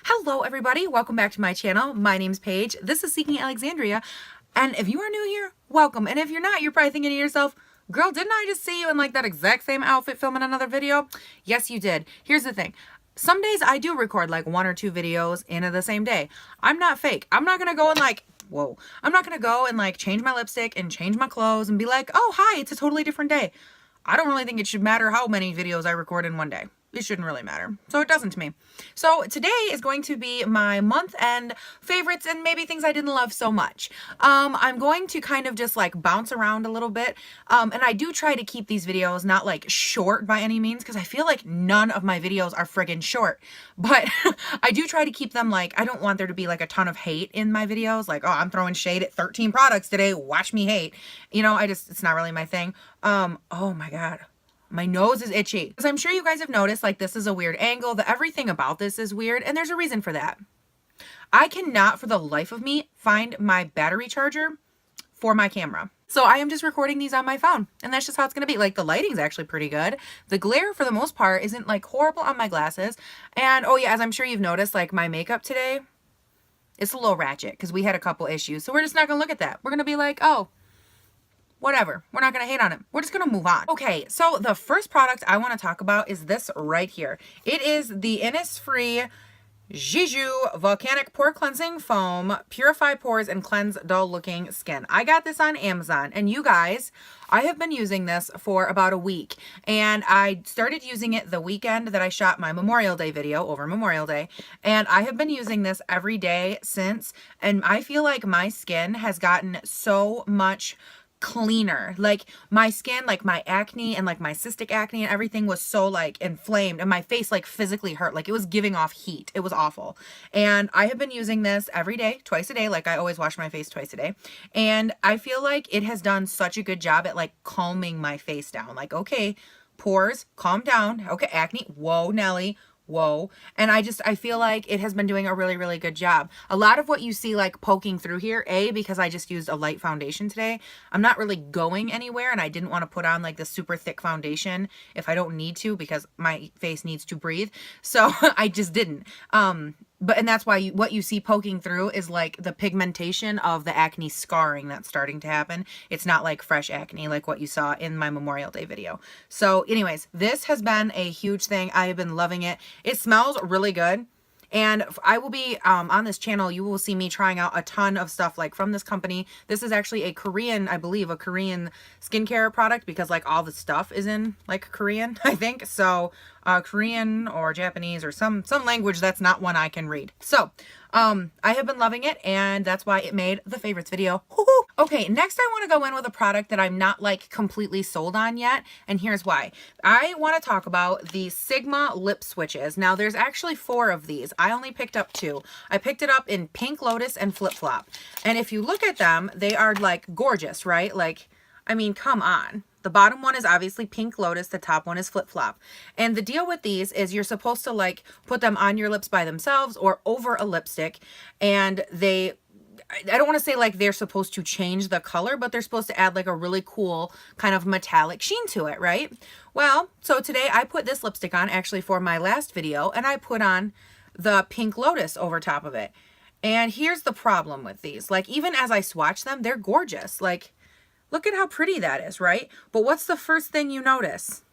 Hello everybody, welcome back to my channel. My name's Paige. This is Seeking Alexandria. And if you are new here, welcome. And if you're not, you're probably thinking to yourself, girl, didn't I just see you in like that exact same outfit filming another video? Yes, you did. Here's the thing. Some days I do record like 1 or 2 videos in the same day. I'm not fake. I'm not gonna go and like, whoa. I'm not gonna go and like change my lipstick and change my clothes and be like, oh, hi, it's a totally different day. I don't really think it should matter how many videos I record in one day. It shouldn't really matter. So it doesn't to me. So today is going to be my month end favorites and maybe things I didn't love so much. I'm going to kind of just like bounce around a little bit. And I do try to keep these videos not like short by any means, because I feel like none of my videos are friggin' short. But I do try to keep them like, I don't want there to be like a ton of hate in my videos. Like, oh, I'm throwing shade at 13 products today. Watch me hate. You know, it's not really my thing. Oh my God. My nose is itchy. As I'm sure you guys have noticed, like this is a weird angle. Everything about this is weird, and there's a reason for that. I cannot for the life of me find my battery charger for my camera. So I am just recording these on my phone, and that's just how it's gonna be. Like the lighting's actually pretty good. The glare for the most part isn't like horrible on my glasses. And oh yeah, as I'm sure you've noticed, like my makeup today, it's a little ratchet because we had a couple issues. So we're just not gonna look at that. We're gonna be like, oh, whatever. We're not going to hate on it. We're just going to move on. Okay, so the first product I want to talk about is this right here. It is the Innisfree Jiju Volcanic Pore Cleansing Foam. Purify pores and cleanse dull looking skin. I got this on Amazon, and you guys, I have been using this for about a week, and I started using it the weekend that I shot my Memorial Day video over Memorial Day, and I have been using this every day since, and I feel like my skin has gotten so much cleaner. Like my skin, like my acne and like my cystic acne and everything was so like inflamed, and my face like physically hurt. Like it was giving off heat. It was awful. And I have been using this every day, twice a day. Like I always wash my face twice a day. And I feel like it has done such a good job at like calming my face down. Like, okay, pores, calm down. Okay, acne, whoa, Nelly. Whoa. And I feel like it has been doing a really, really good job. A lot of what you see like poking through here, because I just used a light foundation today, I'm not really going anywhere, and I didn't want to put on like the super thick foundation if I don't need to, because my face needs to breathe. So I just didn't. And that's why what you see poking through is like the pigmentation of the acne scarring that's starting to happen. It's not like fresh acne like what you saw in my Memorial Day video. So anyways, this has been a huge thing. I have been loving it. It smells really good. And I will be on this channel, you will see me trying out a ton of stuff like from this company. This is actually a Korean, I believe, a Korean skincare product, because like all the stuff is in like Korean, I think. So Korean or Japanese or some language that's not one I can read. So I have been loving it, and that's why it made the favorites video. Okay, next I want to go in with a product that I'm not like completely sold on yet, and here's why. I want to talk about the Sigma lip switches. Now there's actually 4 of these. I only picked up 2. I picked it up in Pink Lotus and Flip Flop. And if you look at them, they are like gorgeous, right? Like, I mean, come on. The bottom one is obviously Pink Lotus. The top one is Flip Flop. And the deal with these is you're supposed to like put them on your lips by themselves or over a lipstick. And I don't want to say like they're supposed to change the color, but they're supposed to add like a really cool kind of metallic sheen to it, right? Well, so today I put this lipstick on actually for my last video, and I put on the Pink Lotus over top of it. And here's the problem with these. Like even as I swatch them, they're gorgeous. Like, look at how pretty that is, right? But what's the first thing you notice?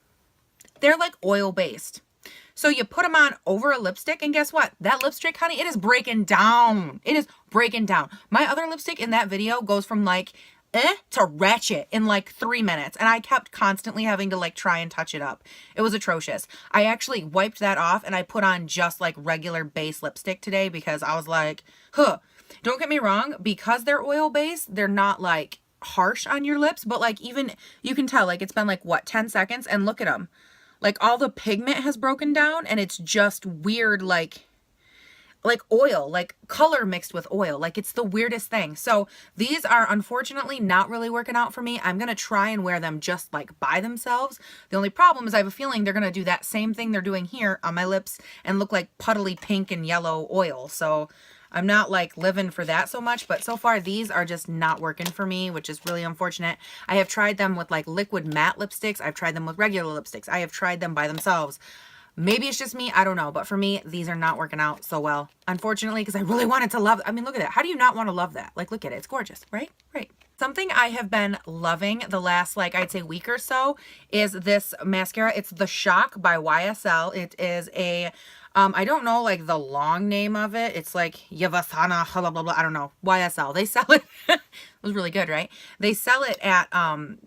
They're like oil-based. So you put them on over a lipstick, and guess what? That lipstick, honey, it is breaking down. It is breaking down. My other lipstick in that video goes from like to ratchet in like 3 minutes, and I kept constantly having to like try and touch it up. It was atrocious. I actually wiped that off, and I put on just like regular base lipstick today, because I was like, huh. Don't get me wrong, because they're oil-based, they're not like harsh on your lips, but like even you can tell like it's been like what, 10 seconds, and look at them. Like all the pigment has broken down, and it's just weird, like oil, like color mixed with oil. Like it's the weirdest thing. So these are unfortunately not really working out for me. I'm going to try and wear them just like by themselves. The only problem is I have a feeling they're going to do that same thing they're doing here on my lips and look like puddly pink and yellow oil. So I'm not like living for that so much, but so far these are just not working for me, which is really unfortunate. I have tried them with like liquid matte lipsticks. I've tried them with regular lipsticks. I have tried them by themselves. Maybe it's just me, I don't know. But for me, these are not working out so well, unfortunately, because I really wanted to love, I mean, look at that. How do you not want to love that? Like, look at it. It's gorgeous, right? Right. Something I have been loving the last, like, I'd say week or so is this mascara. It's the Shock by YSL. It is a, I don't know, like, the long name of it. It's like Yavasana, blah, blah, blah. I don't know. YSL. They sell it. It was really good, right? They sell it at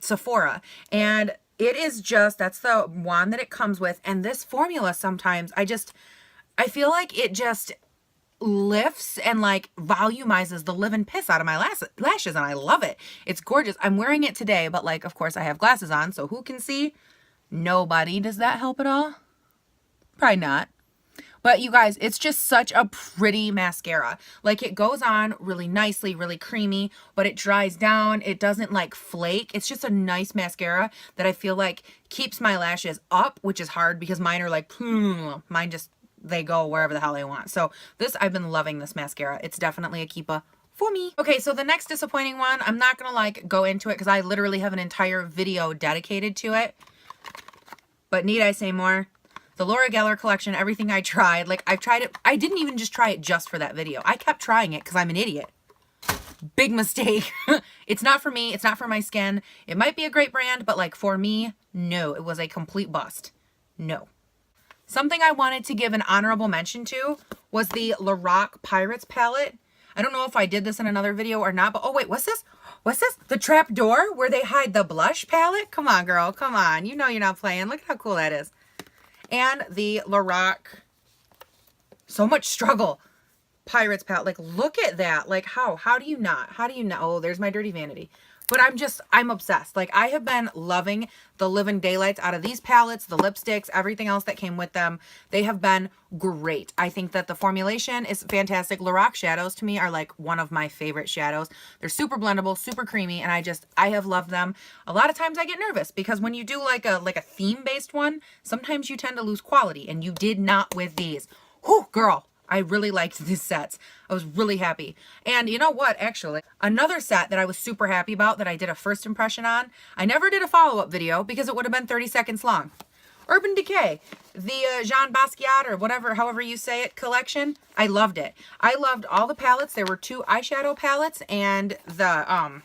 Sephora. And it is just, that's the one that it comes with. And this formula sometimes, I feel like it just lifts and like volumizes the living piss out of my lashes, and I love it. It's gorgeous. I'm wearing it today, but like, of course I have glasses on, so who can see? Nobody. Does that help at all? Probably not. But you guys, it's just such a pretty mascara. Like, it goes on really nicely, really creamy, but it dries down. It doesn't like flake. It's just a nice mascara that I feel like keeps my lashes up, which is hard because mine are like, mine just, they go wherever the hell they want. So this, I've been loving this mascara. It's definitely a keeper for me. Okay, so the next disappointing one, I'm not gonna like go into it because I literally have an entire video dedicated to it. But need I say more? The Laura Geller collection, everything I tried, like I've tried it. I didn't even just try it just for that video. I kept trying it because I'm an idiot. Big mistake. It's not for me. It's not for my skin. It might be a great brand, but like for me, no, it was a complete bust. No. Something I wanted to give an honorable mention to was the Lorac Pirates palette. I don't know if I did this in another video or not, but oh wait, what's this? What's this? The trap door where they hide the blush palette? Come on, girl. Come on. You know you're not playing. Look at how cool that is. And the Lorac, so much struggle, Pirates palette. Like, look at that. Like, how do you not? How do you not? Oh, there's my dirty vanity. But I'm obsessed. Like, I have been loving the living daylights out of these palettes, the lipsticks, everything else that came with them. They have been great. I think that the formulation is fantastic. Lorac shadows to me are like one of my favorite shadows. They're super blendable, super creamy, and I have loved them. A lot of times I get nervous because when you do like a theme-based one, sometimes you tend to lose quality, and you did not with these. Whew, girl. I really liked these sets. I was really happy. And you know what, actually, another set that I was super happy about that I did a first impression on, I never did a follow-up video because it would have been 30 seconds long. Urban Decay, the Jean Basquiat or whatever, however you say it, collection. I loved it. I loved all the palettes. There were 2 eyeshadow palettes and the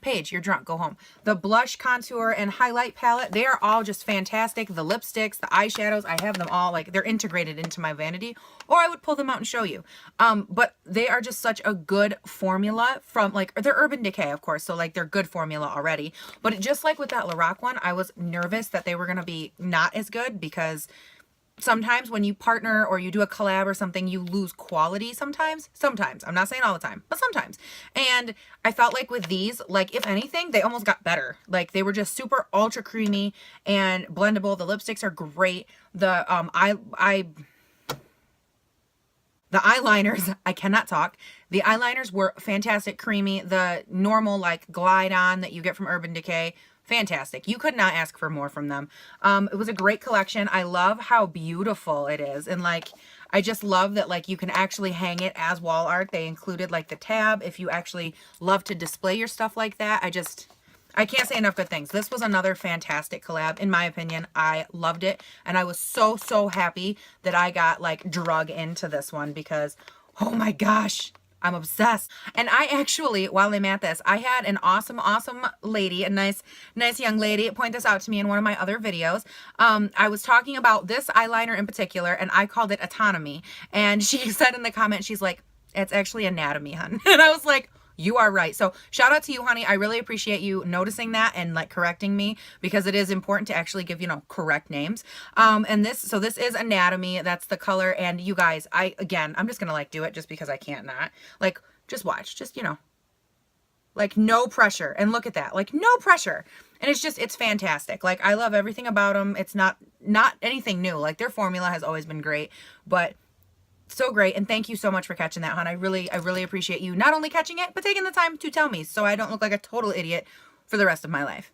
Paige, you're drunk, go home. The blush, contour, and highlight palette, they are all just fantastic. The lipsticks, the eyeshadows, I have them all, like, they're integrated into my vanity, or I would pull them out and show you. But they are just such a good formula from, like, they're Urban Decay, of course, so, like, they're good formula already. But just like with that Lorac one, I was nervous that they were going to be not as good because sometimes when you partner or you do a collab or something, you lose quality sometimes. Sometimes. I'm not saying all the time, but sometimes. And I felt like with these, like, if anything, they almost got better. Like, they were just super ultra creamy and blendable. The lipsticks are great. The eyeliners, I cannot talk. The eyeliners were fantastic, creamy. The normal, like, glide on that you get from Urban Decay, fantastic. You could not ask for more from them. It was a great collection. I love how beautiful it is. And like, I just love that like you can actually hang it as wall art. They included like the tab if you actually love to display your stuff like that. I can't say enough good things. This was another fantastic collab. In my opinion, I loved it. And I was so, so happy that I got like drug into this one because, oh my gosh, I'm obsessed. And I actually, while I'm at this, I had an awesome, awesome lady, a nice young lady point this out to me in one of my other videos. I was talking about this eyeliner in particular, and I called it Autonomy. And she said in the comment, she's like, it's actually Anatomy, hun. And I was like, you are right. So shout out to you, honey. I really appreciate you noticing that and like correcting me because it is important to actually give, you know, correct names. And this is Anatomy. That's the color. And you guys, I'm just going to like do it just because I can't not. Like, just watch. Just, you know, like no pressure. And look at that. Like no pressure. And it's fantastic. Like I love everything about them. It's not anything new. Like their formula has always been great, but so great. And thank you so much for catching that, hon. I really appreciate you not only catching it, but taking the time to tell me so I don't look like a total idiot for the rest of my life.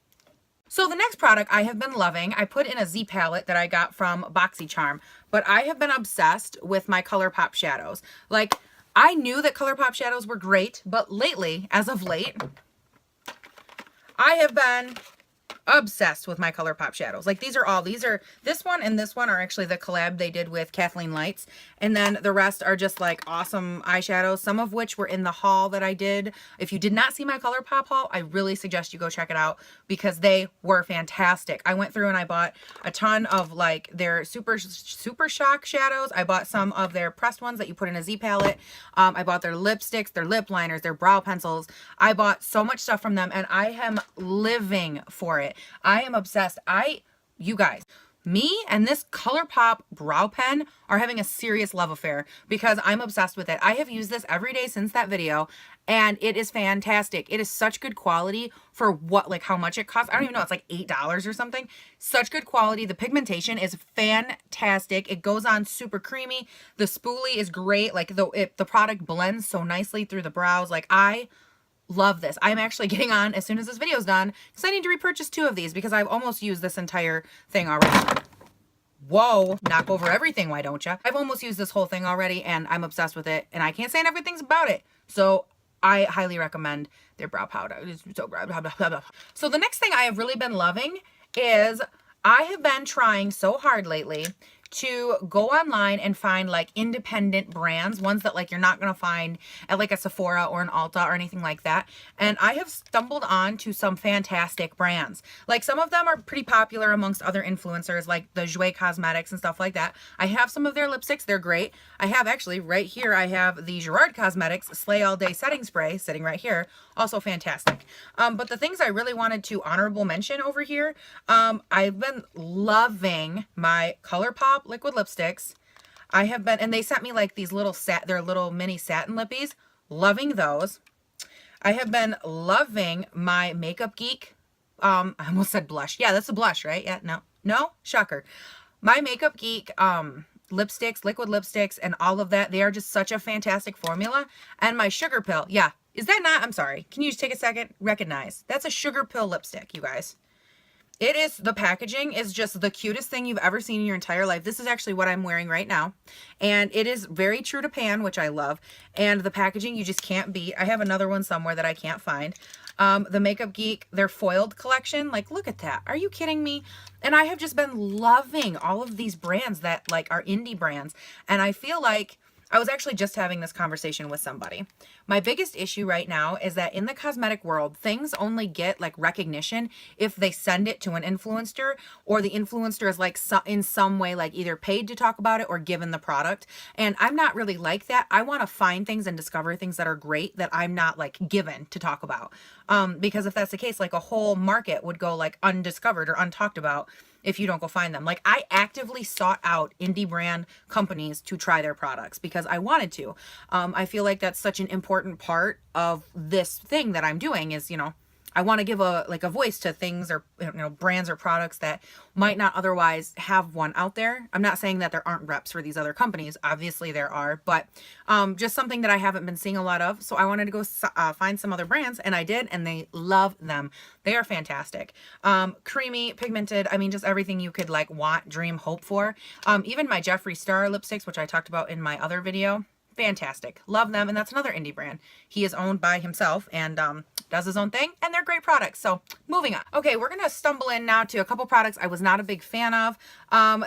So the next product I have been loving, I put in a Z palette that I got from BoxyCharm, but I have been obsessed with my Colorpop shadows. Like I knew that Colorpop shadows were great, but lately, as of late, I have been obsessed with my Colorpop shadows. Like this one and this one are actually the collab they did with Kathleen Lights. And then the rest are just like awesome eyeshadows, some of which were in the haul that I did. If you did not see my Colorpop haul, I really suggest you go check it out because they were fantastic. I went through and I bought a ton of like their super shock shadows. I bought some of their pressed ones that you put in a Z palette. I bought their lipsticks, their lip liners, their brow pencils. I bought so much stuff from them and I am living for it. I am obsessed. You guys, me and this Colorpop brow pen are having a serious love affair because I'm obsessed with it. I have used this every day since that video and it is fantastic. It is such good quality for what, like how much it costs. I don't even know. It's like $8 or something. Such good quality. The pigmentation is fantastic. It goes on super creamy. The spoolie is great. Like the product blends so nicely through the brows. Like I love this. I'm actually getting on as soon as this video is done because I need to repurchase 2 of these because I've almost used this entire thing already. Whoa, knock over everything, why don't ya? I've almost used this whole thing already and I'm obsessed with it and I can't say enough good things about it. So I highly recommend their brow powder. It's so great. Blah, blah, blah, blah. So the next thing I have really been loving is I have been trying so hard lately to go online and find like independent brands, ones that like you're not going to find at like a Sephora or an Ulta or anything like that. And I have stumbled on to some fantastic brands. Like some of them are pretty popular amongst other influencers like the Jouer Cosmetics and stuff like that. I have some of their lipsticks. They're great. I have actually right here, I have the Gerard Cosmetics Slay All Day Setting Spray sitting right here. Also fantastic. But the things I really wanted to honorable mention over here, I've been loving my Colorpop liquid lipsticks. I have been, and they sent me like these little their little mini satin lippies. Loving those. I have been loving my Makeup Geek. I almost said blush. Yeah, that's a blush, right? Yeah, no, shocker. My Makeup Geek lipsticks, liquid lipsticks, and all of that. They are just such a fantastic formula. And my Sugar Pill, yeah. Is that not, I'm sorry. Can you just take a second? Recognize. That's a Sugar Pill lipstick, you guys. It is, the packaging is just the cutest thing you've ever seen in your entire life. This is actually what I'm wearing right now. And it is very true to pan, which I love. And the packaging you just can't beat. I have another one somewhere that I can't find. The Makeup Geek, their foiled collection. Like, look at that. Are you kidding me? And I have just been loving all of these brands that like are indie brands. And I feel like I was actually just having this conversation with somebody. My biggest issue right now is that in the cosmetic world, things only get like recognition if they send it to an influencer or the influencer is like in some way like either paid to talk about it or given the product. And I'm not really like that. I want to find things and discover things that are great that I'm not like given to talk about. Because if that's the case, like a whole market would go like undiscovered or untalked about if you don't go find them. Like I actively sought out indie brand companies to try their products because I wanted to. I feel like that's such an important part of this thing that I'm doing is, you know, I want to give a voice to things or, you know, brands or products that might not otherwise have one out there. I'm not saying that there aren't reps for these other companies. Obviously there are, but just something that I haven't been seeing a lot of. So I wanted to go find some other brands and I did, and they love them. They are fantastic. Creamy, pigmented. I mean, just everything you could like want, dream, hope for. Even my Jeffree Star lipsticks, which I talked about in my other video. Fantastic. Love them. And that's another indie brand. He is owned by himself and does his own thing, and they're great products. So moving on. Okay, we're going to stumble in now to a couple products I was not a big fan of.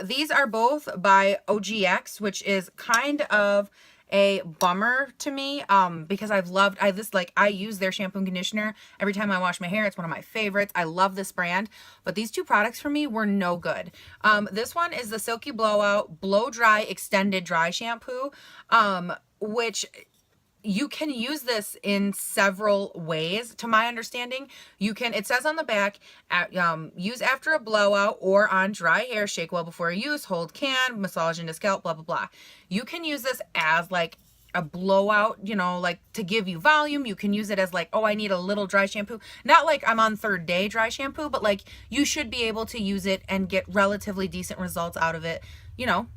These are both by OGX, which is kind of a bummer to me because I use their shampoo and conditioner every time I wash my hair. It's one of my favorites. I love this brand, but these two products for me were no good. This one is the Silky Blowout Blow Dry Extended Dry Shampoo, which you can use this in several ways. To my understanding, you can, it says on the back, use after a blowout or on dry hair, shake well before use, hold can, massage into scalp, blah, blah, blah. You can use this as like a blowout, you know, like to give you volume. You can use it as like, oh, I need a little dry shampoo. Not like I'm on third day dry shampoo, but like you should be able to use it and get relatively decent results out of it, you know,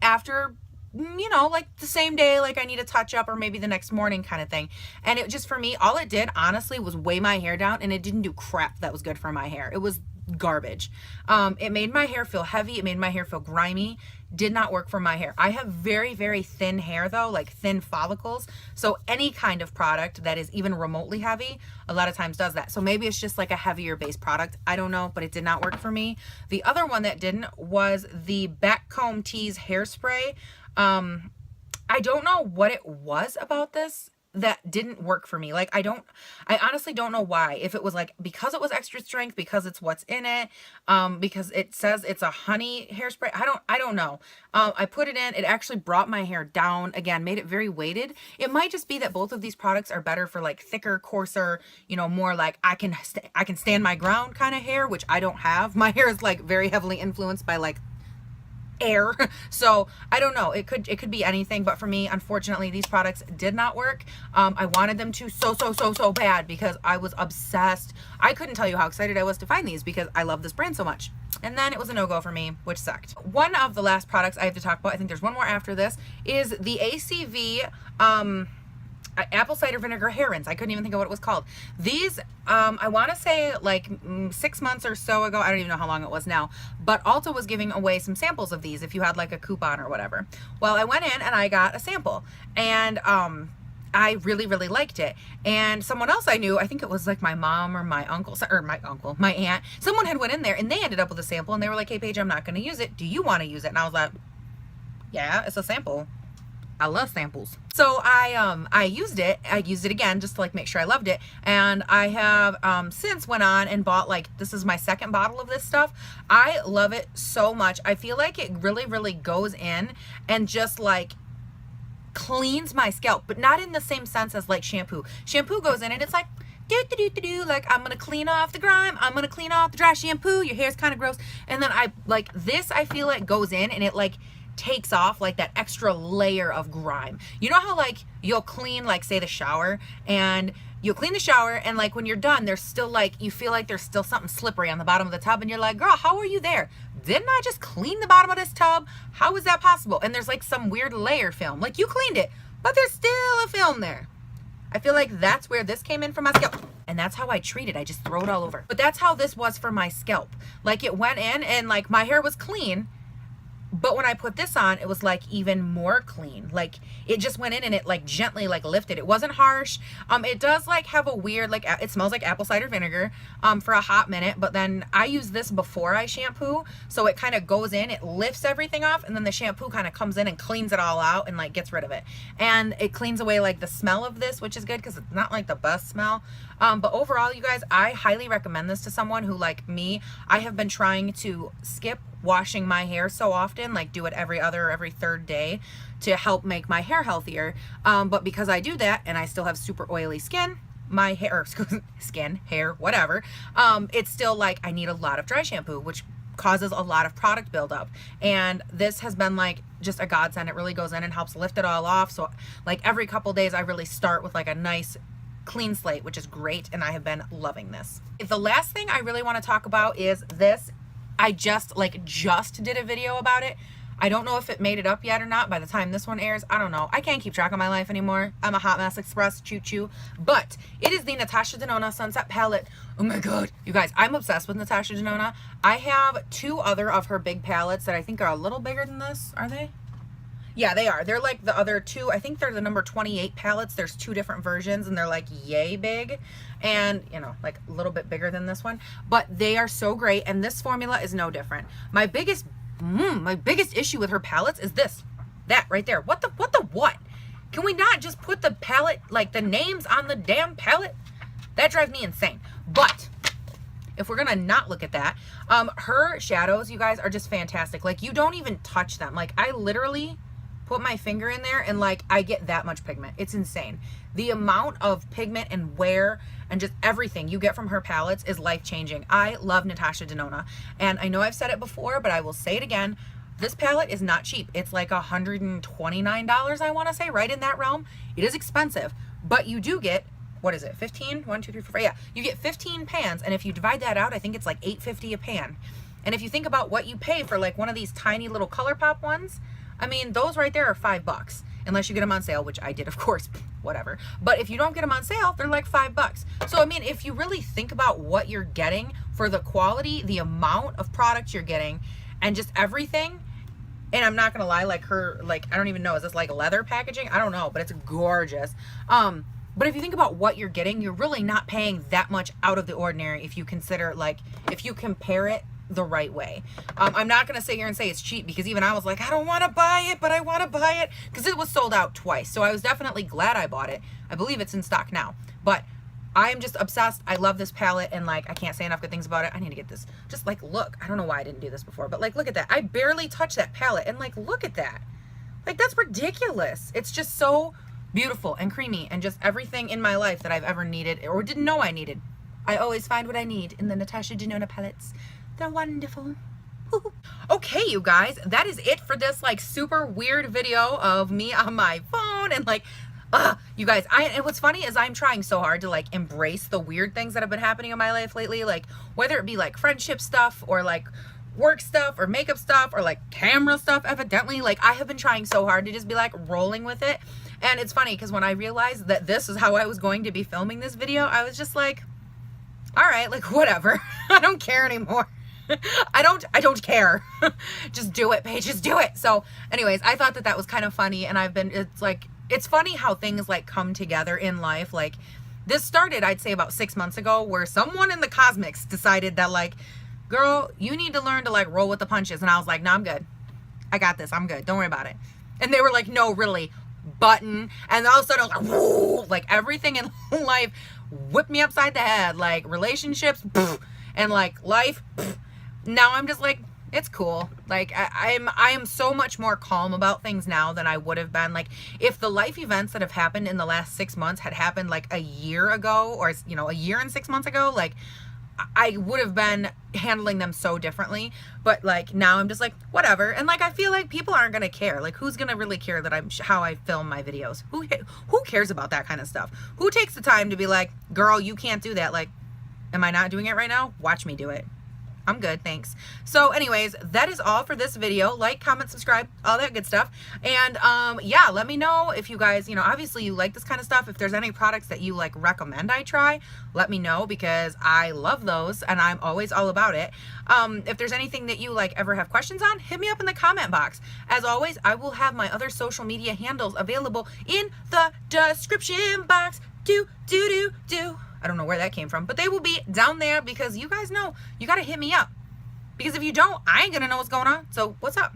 after, you know, like the same day, like I need a touch up or maybe the next morning kind of thing. And it just, for me, all it did honestly was weigh my hair down, and it didn't do crap that was good for my hair. It was garbage. It made my hair feel heavy. It made my hair feel grimy. Did not work for my hair. I have very, very thin hair though, like thin follicles. So any kind of product that is even remotely heavy, a lot of times does that. So maybe it's just like a heavier base product. I don't know, but it did not work for me. The other one that didn't was the Backcomb Tease hairspray. I don't know what it was about this that didn't work for me. Like, I honestly don't know why. If it was like, because it was extra strength, because it's what's in it, because it says it's a honey hairspray. I don't know. I put it in, it actually brought my hair down again, made it very weighted. It might just be that both of these products are better for like thicker, coarser, you know, more like I can stand my ground kind of hair, which I don't have. My hair is like very heavily influenced by like air. So I don't know, it could be anything, but for me, unfortunately, these products did not work. I wanted them to so bad because I was obsessed. I couldn't tell you how excited I was to find these because I love this brand so much. And then it was a no-go for me, which sucked. One of the last products I have to talk about, I think there's one more after this, is the ACV apple cider vinegar hair rinse. I couldn't even think of what it was called. These, I want to say like 6 months or so ago, I don't even know how long it was now, but Ulta was giving away some samples of these if you had like a coupon or whatever. Well, I went in and I got a sample, and I really, really liked it. And someone else I knew, I think it was like my mom or my uncle, my aunt, someone had went in there and they ended up with a sample and they were like, hey Paige, I'm not going to use it. Do you want to use it? And I was like, yeah, it's a sample. I love samples. So I used it. I used it again just to like make sure I loved it. And I have since went on and bought, like, this is my second bottle of this stuff. I love it so much. I feel like it really, really goes in and just like cleans my scalp, but not in the same sense as like shampoo. Shampoo goes in and it's like like I'm gonna clean off the grime, I'm gonna clean off the dry shampoo, your hair's kind of gross. And then I like this, I feel like goes in and it like takes off like that extra layer of grime. You know how like you'll clean, like say the shower, and you'll clean the shower and like when you're done there's still like, you feel like there's still something slippery on the bottom of the tub and you're like, girl, how are you there? Didn't I just clean the bottom of this tub? How is that possible? And there's like some weird layer film, like you cleaned it but there's still a film there. I feel like that's where this came in for my scalp. And that's how I treat it. I just throw it all over. But that's how this was for my scalp. Like it went in and like my hair was clean, but when I put this on, it was like even more clean. Like it just went in and it like gently like lifted. It wasn't harsh. It does like have a weird, like it smells like apple cider vinegar for a hot minute, but then I use this before I shampoo. So it kind of goes in, it lifts everything off, and then the shampoo kind of comes in and cleans it all out and like gets rid of it. And it cleans away like the smell of this, which is good because it's not like the best smell. But overall, you guys, I highly recommend this to someone who, like me, I have been trying to skip washing my hair so often, like do it every other or every third day to help make my hair healthier. But because I do that and I still have super oily skin, my hair, skin, hair, whatever, it's still like I need a lot of dry shampoo, which causes a lot of product buildup. And this has been like just a godsend. It really goes in and helps lift it all off. So like every couple days I really start with like a nice clean slate, which is great, and I have been loving this. The last thing I really want to talk about is this. I just did a video about it. I don't know if it made it up yet or not by the time this one airs. I don't know. I can't keep track of my life anymore. I'm a hot mess express, choo-choo. But it is the Natasha De Nonna Sunset Palette. Oh my god. You guys, I'm obsessed with Natasha De Nonna. I have 2 other of her big palettes that I think are a little bigger than this. Are they? Yeah, they are. They're like the other 2. I think they're the number 28 palettes. There's 2 different versions and they're like yay big, and you know, like a little bit bigger than this one, but they are so great. And this formula is no different. My biggest issue with her palettes is that right there. What? Can we not just put the palette, like the names on the damn palette? That drives me insane. But if we're gonna not look at that, her shadows, you guys, are just fantastic. Like you don't even touch them. Like I literally put my finger in there and like I get that much pigment. It's insane. The amount of pigment and wear and just everything you get from her palettes is life-changing. I love Natasha De Nonna, and I know I've said it before, but I will say it again. This palette is not cheap. It's like $129, I want to say, right in that realm. It is expensive, but you do get, what is it, 15? 1, 2, 3, 4, 5. Yeah, you get 15 pans, and if you divide that out, I think it's like $8.50 a pan. And if you think about what you pay for like one of these tiny little Colorpop ones, I mean, those right there are $5, unless you get them on sale, which I did, of course, whatever. But if you don't get them on sale, they're like $5. So, I mean, if you really think about what you're getting for the quality, the amount of product you're getting, and just everything. And I'm not gonna lie, like her, like, I don't even know, is this like leather packaging? I don't know, but it's gorgeous. But if you think about what you're getting, you're really not paying that much out of the ordinary if you consider, like, if you compare it the right way. I'm not gonna sit here and say it's cheap, because even I was like, I don't want to buy it, but I want to buy it, because it was sold out twice. So I was definitely glad I bought it. I believe it's in stock now, but I'm just obsessed. I love this palette, and like, I can't say enough good things about it. I need to get this. Just like, look, I don't know why I didn't do this before, but like, look at that. I barely touched that palette, and like, look at that. Like, that's ridiculous. It's just so beautiful and creamy, and just everything in my life that I've ever needed or didn't know I needed. I always find what I need in the Natasha De Nonna palettes. They're wonderful. Okay, you guys, that is it for this like super weird video of me on my phone, and like, you guys, and what's funny is I'm trying so hard to like embrace the weird things that have been happening in my life lately, like whether it be like friendship stuff or like work stuff or makeup stuff or like camera stuff. Evidently, like, I have been trying so hard to just be like rolling with it. And it's funny because when I realized that this is how I was going to be filming this video, I was just like, all right, like, whatever. I don't care anymore. I don't care. Just do it, Paige, just do it. So anyways, I thought that that was kind of funny, and it's funny how things like come together in life. Like, this started, I'd say, about 6 months ago, where someone in the cosmics decided that, like, girl, you need to learn to like roll with the punches. And I was like, no, I'm good. I got this. I'm good. Don't worry about it. And they were like, no, really, button. And all of a sudden I was like, whoa, like everything in life whipped me upside the head, like relationships and like life. Now I'm just like, it's cool. Like, I am so much more calm about things now than I would have been. Like, if the life events that have happened in the last 6 months had happened like a year ago, or, you know, a year and 6 months ago, like, I would have been handling them so differently. But like, now I'm just like, whatever. And like, I feel like people aren't gonna care. Like, who's gonna really care that how I film my videos? Who cares about that kind of stuff? Who takes the time to be like, girl, you can't do that? Like, am I not doing it right now? Watch me do it. I'm good, thanks. So anyways, that is all for this video. Like, comment, subscribe, all that good stuff. And yeah, let me know if you guys, you know, obviously you like this kind of stuff. If there's any products that you like recommend I try, let me know, because I love those and I'm always all about it. If there's anything that you like ever have questions on, hit me up in the comment box. As always, I will have my other social media handles available in the description box. I don't know where that came from, but they will be down there, because you guys know you got to hit me up, because if you don't, I ain't gonna know what's going on. So what's up?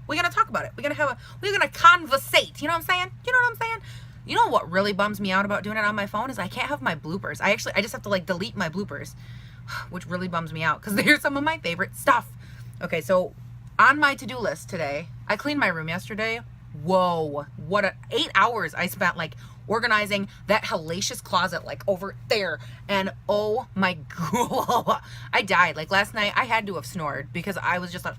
We're gonna talk about it. We're gonna conversate. You know what I'm saying? You know what I'm saying? You know what really bums me out about doing it on my phone is I can't have my bloopers. I just have to like delete my bloopers, which really bums me out, because they're some of my favorite stuff. Okay, so on my to-do list today, I cleaned my room yesterday. Whoa, what 8 hours I spent like organizing that hellacious closet like over there, and oh my god, I died. Like, last night I had to have snored because I was just like,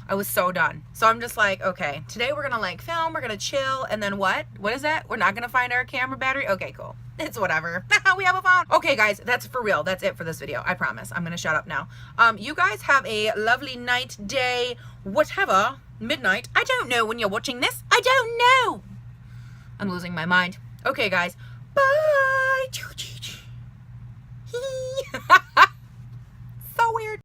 I was so done. So I'm just like, okay, today we're gonna like film, we're gonna chill, and then what is that? We're not gonna find our camera battery? Okay, cool, it's whatever. We have a phone. Okay guys, that's for real. That's it for this video. I promise. I'm gonna shut up now. You guys have a lovely night, day, whatever, midnight. I don't know when you're watching this. I don't know. I'm losing my mind. Okay, guys. Bye.